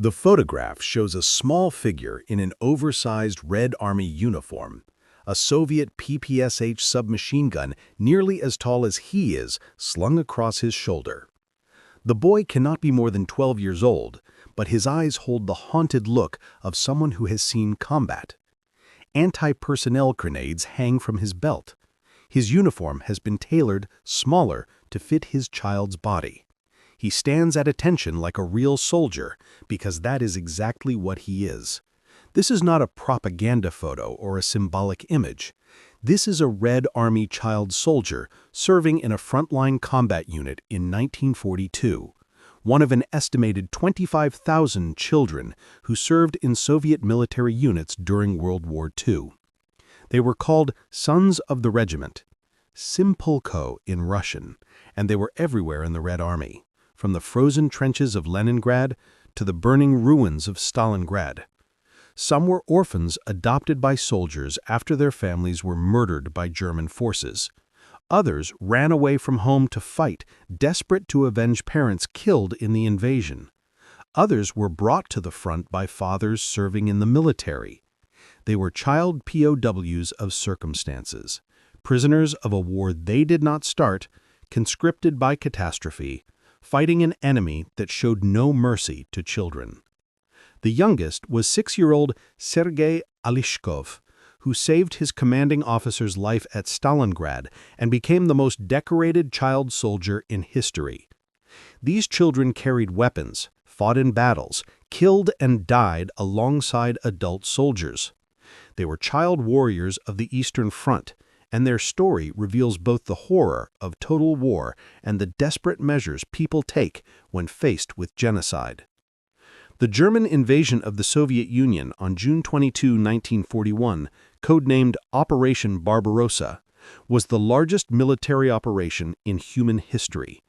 The photograph shows a small figure in an oversized Red Army uniform, a Soviet PPSH submachine gun nearly as tall as he is slung across his shoulder. The boy cannot be more than 12 years old, but his eyes hold the haunted look of someone who has seen combat. Anti-personnel grenades hang from his belt. His uniform has been tailored smaller to fit his child's body. He stands at attention like a real soldier because that is exactly what he is. This is not a propaganda photo or a symbolic image. This is a Red Army child soldier serving in a frontline combat unit in 1942, one of an estimated 25,000 children who served in Soviet military units during World War II. They were called Sons of the Regiment, Simpulko in Russian, and they were everywhere in the Red Army, from the frozen trenches of Leningrad to the burning ruins of Stalingrad. Some were orphans adopted by soldiers after their families were murdered by German forces. Others ran away from home to fight, desperate to avenge parents killed in the invasion. Others were brought to the front by fathers serving in the military. They were child POWs of circumstances, prisoners of a war they did not start, conscripted by catastrophe, fighting an enemy that showed no mercy to children. The youngest was 6-year-old Sergei Aleshkov, who saved his commanding officer's life at Stalingrad and became the most decorated child soldier in history. These children carried weapons, fought in battles, killed and died alongside adult soldiers. They were child warriors of the Eastern Front, and their story reveals both the horror of total war and the desperate measures people take when faced with genocide. The German invasion of the Soviet Union on June 22, 1941, codenamed Operation Barbarossa, was the largest military operation in human history.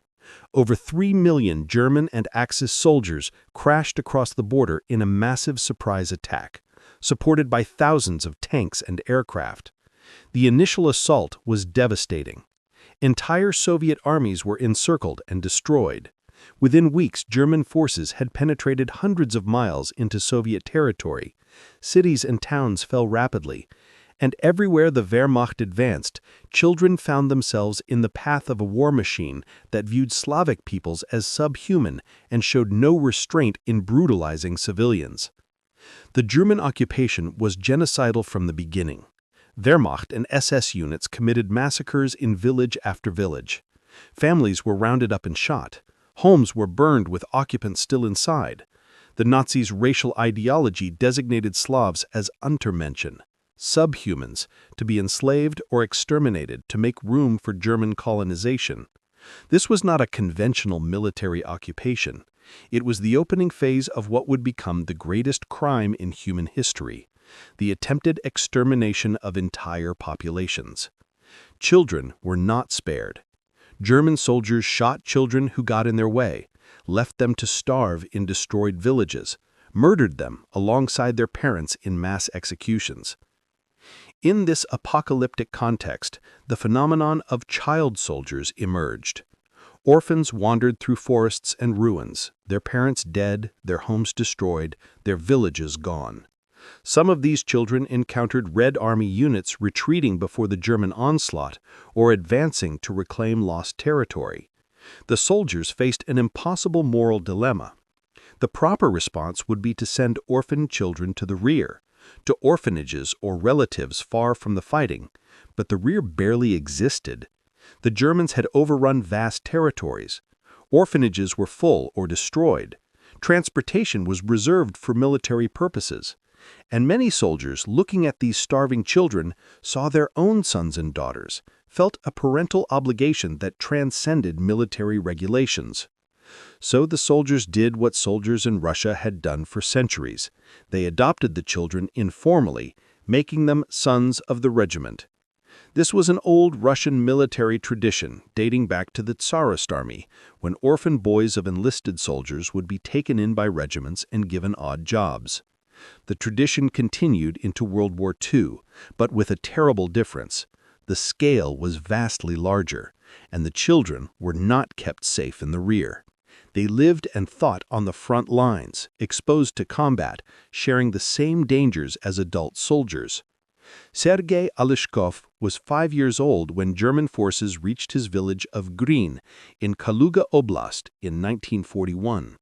Over 3 million German and Axis soldiers crashed across the border in a massive surprise attack, supported by thousands of tanks and aircraft. The initial assault was devastating. Entire Soviet armies were encircled and destroyed. Within weeks, German forces had penetrated hundreds of miles into Soviet territory. Cities and towns fell rapidly, and everywhere the Wehrmacht advanced, children found themselves in the path of a war machine that viewed Slavic peoples as subhuman and showed no restraint in brutalizing civilians. The German occupation was genocidal from the beginning. Wehrmacht and SS units committed massacres in village after village. Families were rounded up and shot. Homes were burned with occupants still inside. The Nazis' racial ideology designated Slavs as Untermenschen, subhumans, to be enslaved or exterminated to make room for German colonization. This was not a conventional military occupation. It was the opening phase of what would become the greatest crime in human history, the attempted extermination of entire populations. Children were not spared. German soldiers shot children who got in their way, left them to starve in destroyed villages, murdered them alongside their parents in mass executions. In this apocalyptic context, the phenomenon of child soldiers emerged. Orphans wandered through forests and ruins, their parents dead, their homes destroyed, their villages gone. Some of these children encountered Red Army units retreating before the German onslaught or advancing to reclaim lost territory. The soldiers faced an impossible moral dilemma. The proper response would be to send orphaned children to the rear, to orphanages or relatives far from the fighting, but the rear barely existed. The Germans had overrun vast territories. Orphanages were full or destroyed. Transportation was reserved for military purposes. And many soldiers, looking at these starving children, saw their own sons and daughters, felt a parental obligation that transcended military regulations. So the soldiers did what soldiers in Russia had done for centuries. They adopted the children informally, making them sons of the regiment. This was an old Russian military tradition dating back to the Tsarist army, when orphan boys of enlisted soldiers would be taken in by regiments and given odd jobs. The tradition continued into World War II, but with a terrible difference. The scale was vastly larger, and the children were not kept safe in the rear. They lived and thought on the front lines, exposed to combat, sharing the same dangers as adult soldiers. Sergei Aleshkov was 5 years old when German forces reached his village of Green in Kaluga Oblast in 1941.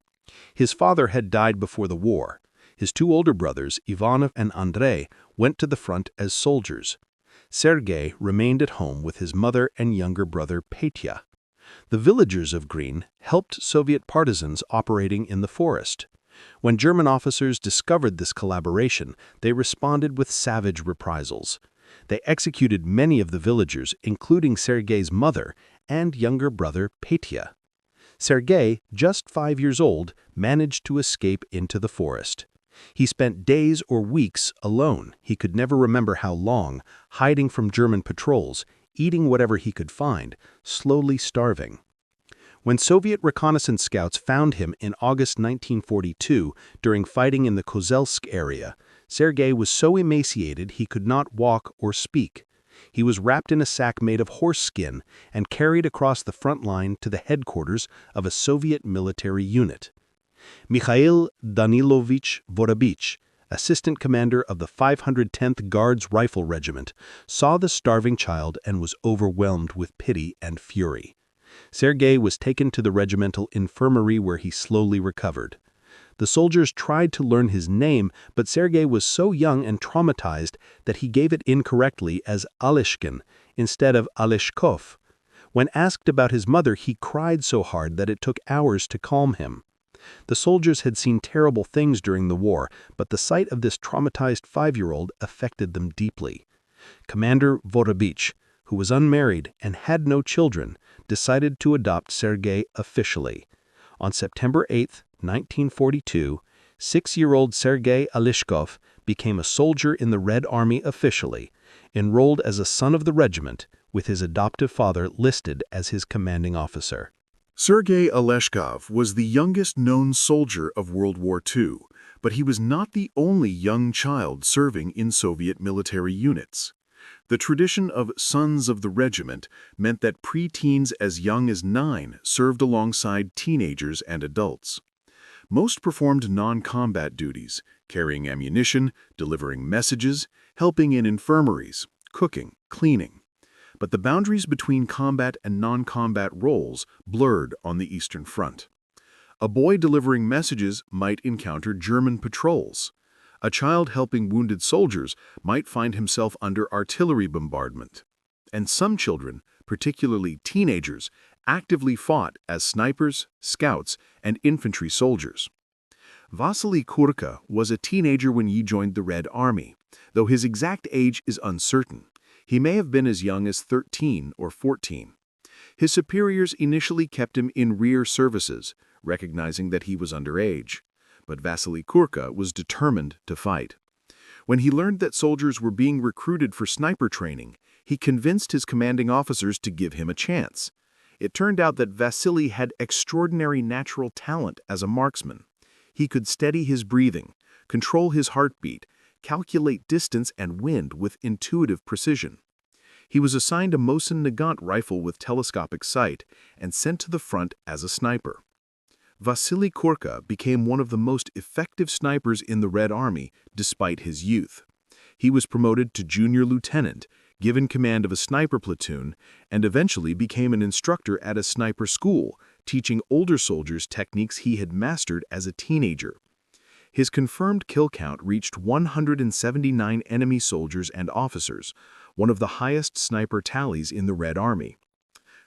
His father had died before the war. His two older brothers, Ivan and Andrei, went to the front as soldiers. Sergei remained at home with his mother and younger brother Petya. The villagers of Green helped Soviet partisans operating in the forest. When German officers discovered this collaboration, they responded with savage reprisals. They executed many of the villagers, including Sergei's mother and younger brother Petya. Sergei, just 5 years old, managed to escape into the forest. He spent days or weeks alone, he could never remember how long, hiding from German patrols, eating whatever he could find, slowly starving. When Soviet reconnaissance scouts found him in August 1942 during fighting in the Kozelsk area, Sergei was so emaciated he could not walk or speak. He was wrapped in a sack made of horse skin and carried across the front line to the headquarters of a Soviet military unit. Mikhail Danilovich Vorobych, assistant commander of the 510th Guards Rifle Regiment, saw the starving child and was overwhelmed with pity and fury. Sergei was taken to the regimental infirmary where he slowly recovered. The soldiers tried to learn his name, but Sergei was so young and traumatized that he gave it incorrectly as Aleshkin instead of Aleshkov. When asked about his mother, he cried so hard that it took hours to calm him. The soldiers had seen terrible things during the war, but the sight of this traumatized 5-year-old affected them deeply. Commander Vorobych, who was unmarried and had no children, decided to adopt Sergei officially. On September 8, 1942, 6-year-old Sergei Aleshkov became a soldier in the Red Army officially, enrolled as a son of the regiment, with his adoptive father listed as his commanding officer. Sergei Aleshkov was the youngest known soldier of World War II, but he was not the only young child serving in Soviet military units. The tradition of Sons of the Regiment meant that preteens as young as 9 served alongside teenagers and adults. Most performed non-combat duties, carrying ammunition, delivering messages, helping in infirmaries, cooking, cleaning. But the boundaries between combat and non-combat roles blurred on the Eastern Front. A boy delivering messages might encounter German patrols. A child helping wounded soldiers might find himself under artillery bombardment. And some children, particularly teenagers, actively fought as snipers, scouts, and infantry soldiers. Vasily Kurka was a teenager when he joined the Red Army, though his exact age is uncertain. He may have been as young as 13 or 14. His superiors initially kept him in rear services, recognizing that he was underage. But Vasily Kurka was determined to fight. When he learned that soldiers were being recruited for sniper training, he convinced his commanding officers to give him a chance. It turned out that Vasily had extraordinary natural talent as a marksman. He could steady his breathing, control his heartbeat, calculate distance and wind with intuitive precision. He was assigned a Mosin Nagant rifle with telescopic sight and sent to the front as a sniper. Vasily Kurka became one of the most effective snipers in the Red Army despite his youth. He was promoted to junior lieutenant, given command of a sniper platoon, and eventually became an instructor at a sniper school, teaching older soldiers techniques he had mastered as a teenager. His confirmed kill count reached 179 enemy soldiers and officers, one of the highest sniper tallies in the Red Army.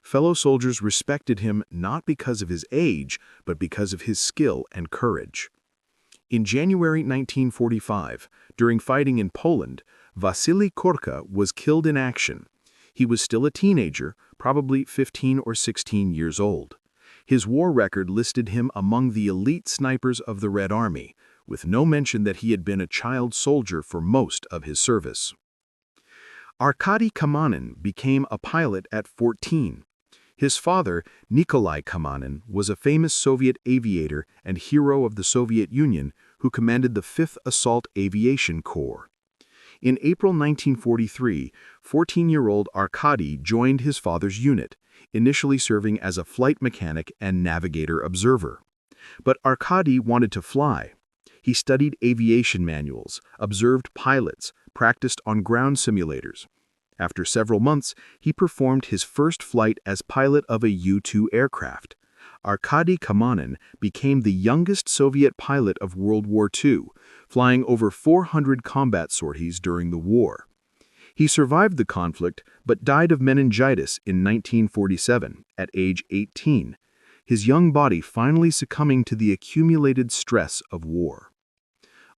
Fellow soldiers respected him not because of his age, but because of his skill and courage. In January 1945, during fighting in Poland, Vasily Kurka was killed in action. He was still a teenager, probably 15 or 16 years old. His war record listed him among the elite snipers of the Red Army, with no mention that he had been a child soldier for most of his service. Arkady Kamanin became a pilot at 14. His father, Nikolai Kamanin, was a famous Soviet aviator and hero of the Soviet Union who commanded the 5th Assault Aviation Corps. In April 1943, 14-year-old Arkady joined his father's unit, initially serving as a flight mechanic and navigator observer. But Arkady wanted to fly. He studied aviation manuals, observed pilots, practiced on ground simulators. After several months, he performed his first flight as pilot of a U-2 aircraft. Arkady Kamanin became the youngest Soviet pilot of World War II, flying over 400 combat sorties during the war. He survived the conflict but died of meningitis in 1947 at age 18, his young body finally succumbing to the accumulated stress of war.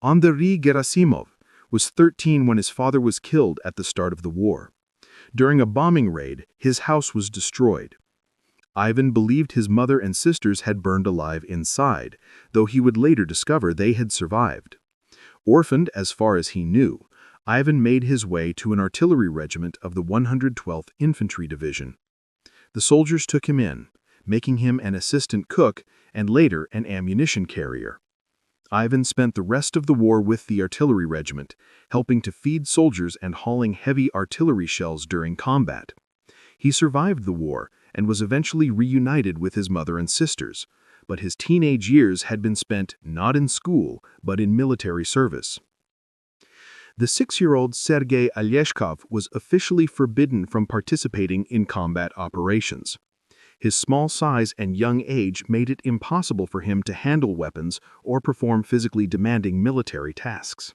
Andrei Gerasimov was 13 when his father was killed at the start of the war. During a bombing raid, his house was destroyed. Ivan believed his mother and sisters had burned alive inside, though he would later discover they had survived. Orphaned as far as he knew, Ivan made his way to an artillery regiment of the 112th Infantry Division. The soldiers took him in, making him an assistant cook and later an ammunition carrier. Ivan spent the rest of the war with the artillery regiment, helping to feed soldiers and hauling heavy artillery shells during combat. He survived the war and was eventually reunited with his mother and sisters, but his teenage years had been spent not in school, but in military service. The 6-year-old Sergei Aleshkov was officially forbidden from participating in combat operations. His small size and young age made it impossible for him to handle weapons or perform physically demanding military tasks.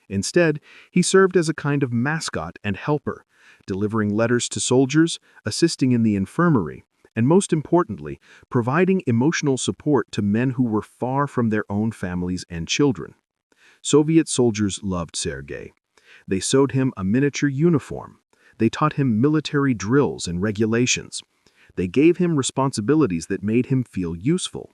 Instead, he served as a kind of mascot and helper, delivering letters to soldiers, assisting in the infirmary, and most importantly, providing emotional support to men who were far from their own families and children. Soviet soldiers loved Sergei. They sewed him a miniature uniform. They taught him military drills and regulations. They gave him responsibilities that made him feel useful.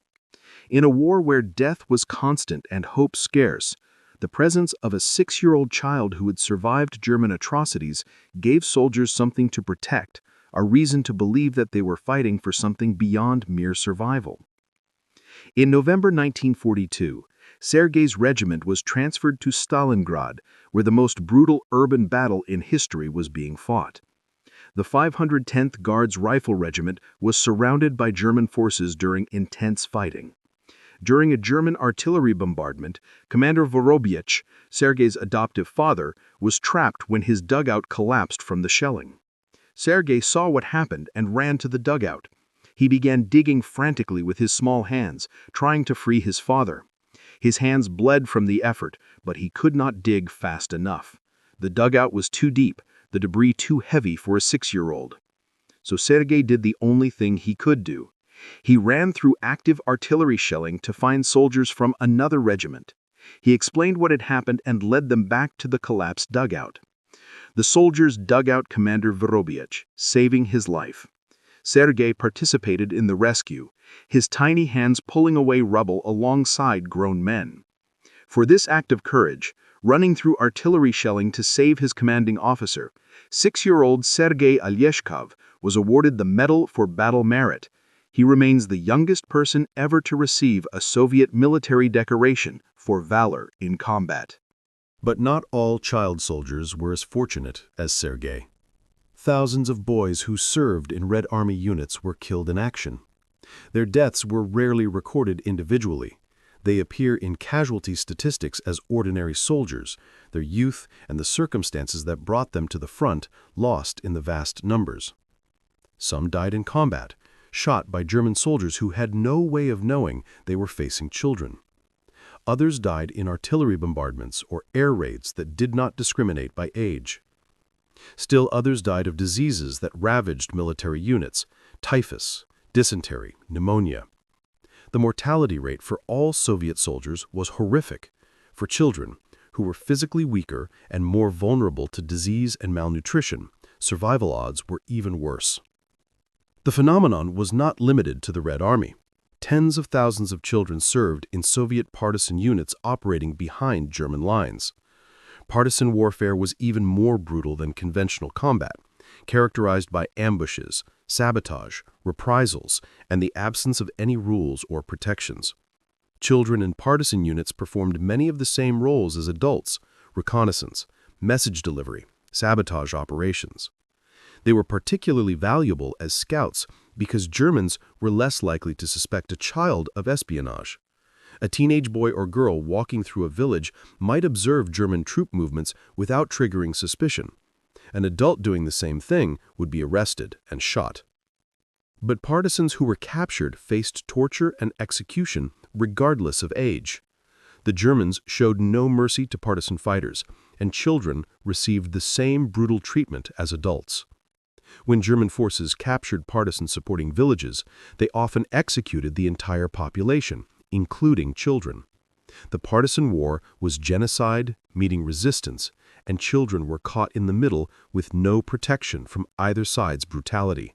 In a war where death was constant and hope scarce, the presence of a 6-year-old child who had survived German atrocities gave soldiers something to protect, a reason to believe that they were fighting for something beyond mere survival. In November 1942, Sergei's regiment was transferred to Stalingrad, where the most brutal urban battle in history was being fought. The 510th Guards Rifle Regiment was surrounded by German forces during intense fighting. During a German artillery bombardment, Commander Vorobyich, Sergei's adoptive father, was trapped when his dugout collapsed from the shelling. Sergei saw what happened and ran to the dugout. He began digging frantically with his small hands, trying to free his father. His hands bled from the effort, but he could not dig fast enough. The dugout was too deep, the debris too heavy for a 6-year-old. So Sergei did the only thing he could do. He ran through active artillery shelling to find soldiers from another regiment. He explained what had happened and led them back to the collapsed dugout. The soldiers dug out Commander Vorobyich, saving his life. Sergei participated in the rescue, his tiny hands pulling away rubble alongside grown men. For this act of courage, running through artillery shelling to save his commanding officer, 6-year-old Sergei Aleshkov was awarded the Medal for Battle Merit. He remains the youngest person ever to receive a Soviet military decoration for valor in combat. But not all child soldiers were as fortunate as Sergei. Thousands of boys who served in Red Army units were killed in action. Their deaths were rarely recorded individually. They appear in casualty statistics as ordinary soldiers, their youth and the circumstances that brought them to the front lost in the vast numbers. Some died in combat, shot by German soldiers who had no way of knowing they were facing children. Others died in artillery bombardments or air raids that did not discriminate by age. Still others died of diseases that ravaged military units: typhus, dysentery, pneumonia. The mortality rate for all Soviet soldiers was horrific. For children, who were physically weaker and more vulnerable to disease and malnutrition, survival odds were even worse. The phenomenon was not limited to the Red Army. Tens of thousands of children served in Soviet partisan units operating behind German lines. Partisan warfare was even more brutal than conventional combat, characterized by ambushes, sabotage, reprisals, and the absence of any rules or protections. Children in partisan units performed many of the same roles as adults: reconnaissance, message delivery, sabotage operations. They were particularly valuable as scouts because Germans were less likely to suspect a child of espionage. A teenage boy or girl walking through a village might observe German troop movements without triggering suspicion. An adult doing the same thing would be arrested and shot. But partisans who were captured faced torture and execution regardless of age. The Germans showed no mercy to partisan fighters, and children received the same brutal treatment as adults. When German forces captured partisan-supporting villages, they often executed the entire population, including children. The partisan war was genocide meeting resistance, and children were caught in the middle with no protection from either side's brutality.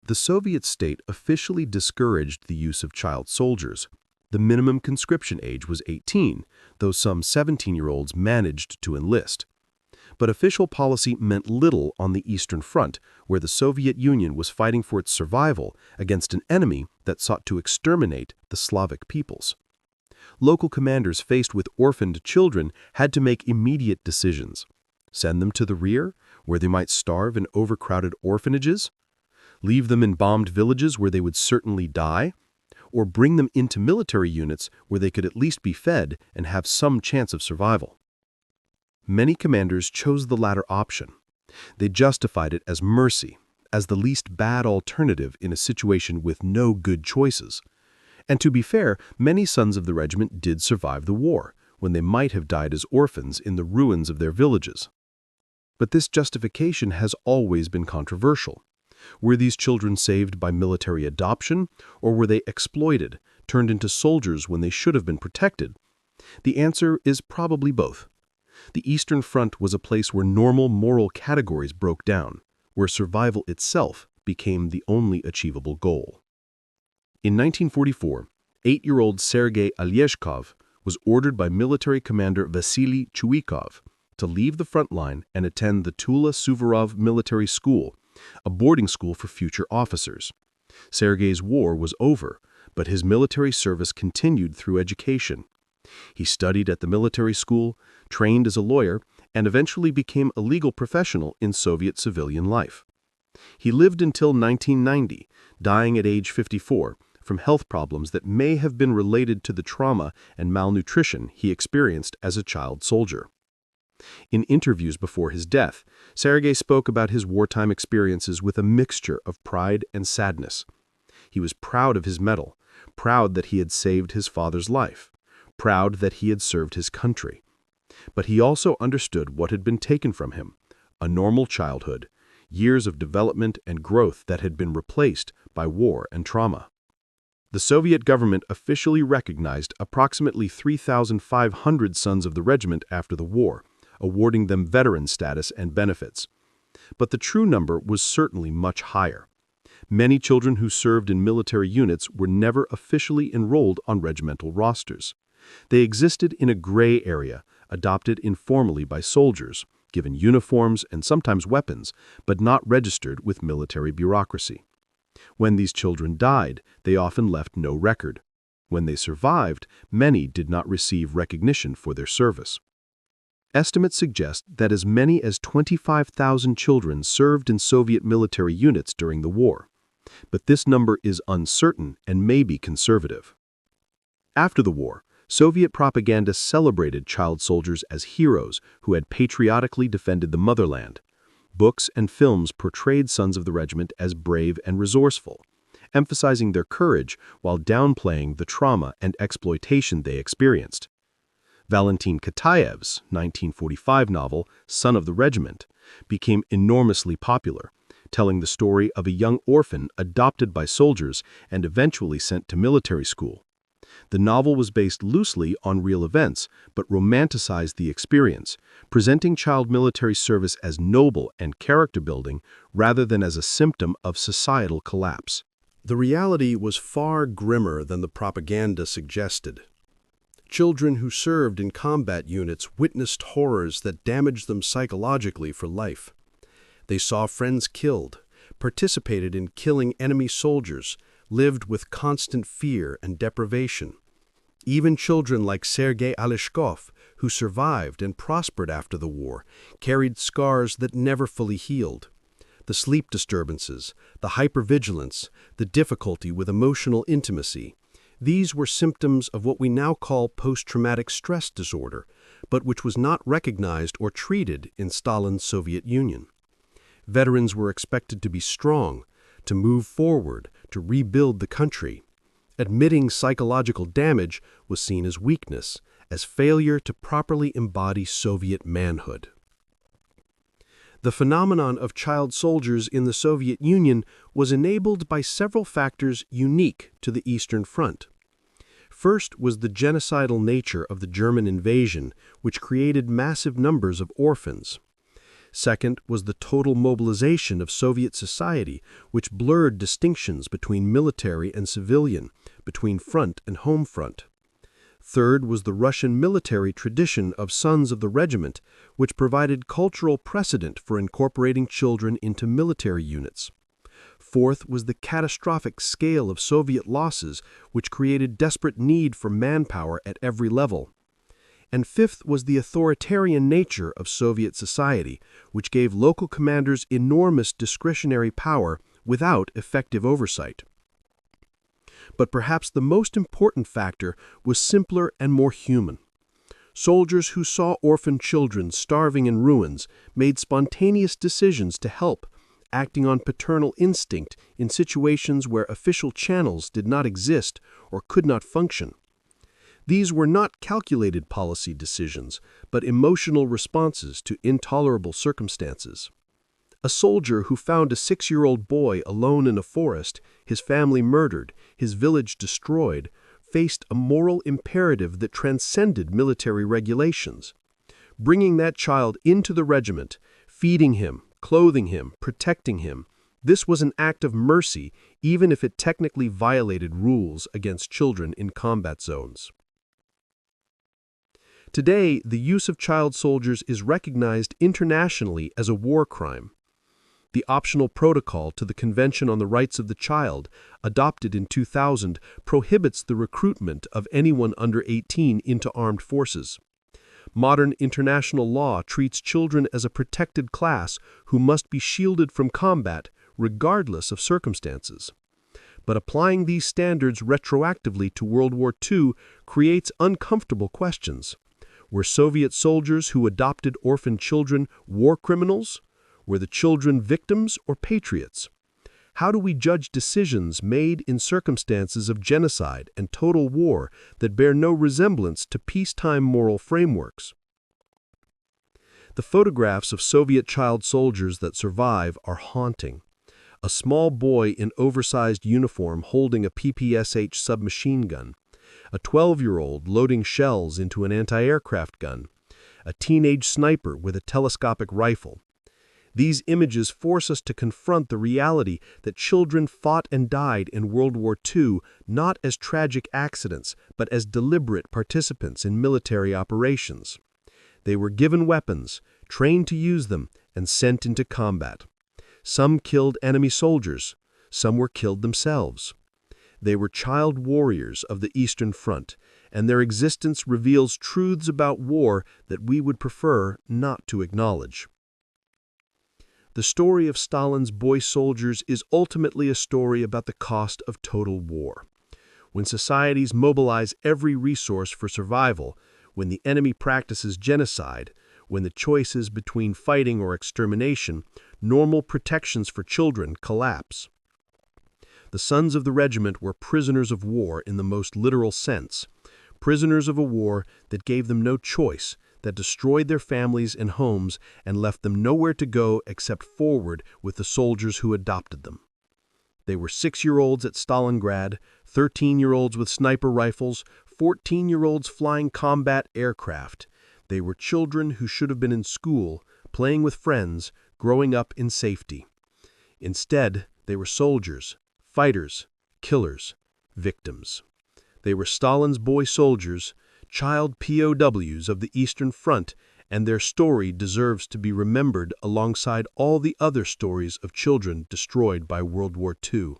The Soviet state officially discouraged the use of child soldiers. The minimum conscription age was 18, though some 17-year-olds managed to enlist. But official policy meant little on the Eastern Front, where the Soviet Union was fighting for its survival against an enemy that sought to exterminate the Slavic peoples. Local commanders faced with orphaned children had to make immediate decisions. Send them to the rear, where they might starve in overcrowded orphanages? Leave them in bombed villages where they would certainly die? Or bring them into military units where they could at least be fed and have some chance of survival? Many commanders chose the latter option. They justified it as mercy, as the least bad alternative in a situation with no good choices. And to be fair, many sons of the regiment did survive the war, when they might have died as orphans in the ruins of their villages. But this justification has always been controversial. Were these children saved by military adoption, or were they exploited, turned into soldiers when they should have been protected? The answer is probably both. The Eastern Front was a place where normal moral categories broke down, where survival itself became the only achievable goal. In 1944, 8-year-old Sergei Aleshkov was ordered by military commander Vasily Kurka to leave the front line and attend the Tula-Suvorov Military School, a boarding school for future officers. Sergei's war was over, but his military service continued through education. He studied at the military school, trained as a lawyer, and eventually became a legal professional in Soviet civilian life. He lived until 1990, dying at age 54, from health problems that may have been related to the trauma and malnutrition he experienced as a child soldier. In interviews before his death, Sergei spoke about his wartime experiences with a mixture of pride and sadness. He was proud of his medal, proud that he had saved his father's life, proud that he had served his country. But he also understood what had been taken from him: a normal childhood, years of development and growth that had been replaced by war and trauma. The Soviet government officially recognized approximately 3,500 sons of the regiment after the war, awarding them veteran status and benefits. But the true number was certainly much higher. Many children who served in military units were never officially enrolled on regimental rosters. They existed in a gray area, adopted informally by soldiers, given uniforms and sometimes weapons, but not registered with military bureaucracy. When these children died, they often left no record. When they survived, many did not receive recognition for their service. Estimates suggest that as many as 25,000 children served in Soviet military units during the war. But this number is uncertain and may be conservative. After the war, Soviet propaganda celebrated child soldiers as heroes who had patriotically defended the motherland. Books and films portrayed sons of the regiment as brave and resourceful, emphasizing their courage while downplaying the trauma and exploitation they experienced. Valentin Kataev's 1945 novel, Son of the Regiment, became enormously popular, telling the story of a young orphan adopted by soldiers and eventually sent to military school. The novel was based loosely on real events, but romanticized the experience, presenting child military service as noble and character-building rather than as a symptom of societal collapse. The reality was far grimmer than the propaganda suggested. Children who served in combat units witnessed horrors that damaged them psychologically for life. They saw friends killed, participated in killing enemy soldiers, lived with constant fear and deprivation. Even children like Sergei Aleshkov, who survived and prospered after the war, carried scars that never fully healed. The sleep disturbances, the hypervigilance, the difficulty with emotional intimacy, these were symptoms of what we now call post-traumatic stress disorder, but which was not recognized or treated in Stalin's Soviet Union. Veterans were expected to be strong, to move forward, to rebuild the country. Admitting psychological damage was seen as weakness, as failure to properly embody Soviet manhood. The phenomenon of child soldiers in the Soviet Union was enabled by several factors unique to the Eastern Front. First was the genocidal nature of the German invasion, which created massive numbers of orphans. Second was the total mobilization of Soviet society, which blurred distinctions between military and civilian, between front and home front. Third was the Russian military tradition of sons of the regiment, which provided cultural precedent for incorporating children into military units. Fourth was the catastrophic scale of Soviet losses, which created desperate need for manpower at every level. And fifth was the authoritarian nature of Soviet society, which gave local commanders enormous discretionary power without effective oversight. But perhaps the most important factor was simpler and more human. Soldiers who saw orphan children starving in ruins made spontaneous decisions to help, acting on paternal instinct in situations where official channels did not exist or could not function. These were not calculated policy decisions, but emotional responses to intolerable circumstances. A soldier who found a 6-year-old boy alone in a forest, his family murdered, his village destroyed, faced a moral imperative that transcended military regulations. Bringing that child into the regiment, feeding him, clothing him, protecting him, this was an act of mercy, even if it technically violated rules against children in combat zones. Today, the use of child soldiers is recognized internationally as a war crime. The optional protocol to the Convention on the Rights of the Child, adopted in 2000, prohibits the recruitment of anyone under 18 into armed forces. Modern international law treats children as a protected class who must be shielded from combat, regardless of circumstances. But applying these standards retroactively to World War II creates uncomfortable questions. Were Soviet soldiers who adopted orphan children war criminals? Were the children victims or patriots? How do we judge decisions made in circumstances of genocide and total war that bear no resemblance to peacetime moral frameworks? The photographs of Soviet child soldiers that survive are haunting. A small boy in oversized uniform holding a PPSH submachine gun, a 12-year-old loading shells into an anti-aircraft gun, a teenage sniper with a telescopic rifle. These images force us to confront the reality that children fought and died in World War II not as tragic accidents, but as deliberate participants in military operations. They were given weapons, trained to use them, and sent into combat. Some killed enemy soldiers, some were killed themselves. They were child warriors of the Eastern Front, and their existence reveals truths about war that we would prefer not to acknowledge. The story of Stalin's boy soldiers is ultimately a story about the cost of total war. When societies mobilize every resource for survival, when the enemy practices genocide, when the choice is between fighting or extermination, normal protections for children collapse. The sons of the regiment were prisoners of war in the most literal sense, prisoners of a war that gave them no choice, that destroyed their families and homes and left them nowhere to go except forward with the soldiers who adopted them. They were 6-year-olds at Stalingrad, 13-year-olds with sniper rifles, 14-year-olds flying combat aircraft. They were children who should have been in school, playing with friends, growing up in safety. Instead, they were soldiers, fighters, killers, victims. They were Stalin's boy soldiers, child POWs of the Eastern Front, and their story deserves to be remembered alongside all the other stories of children destroyed by World War II.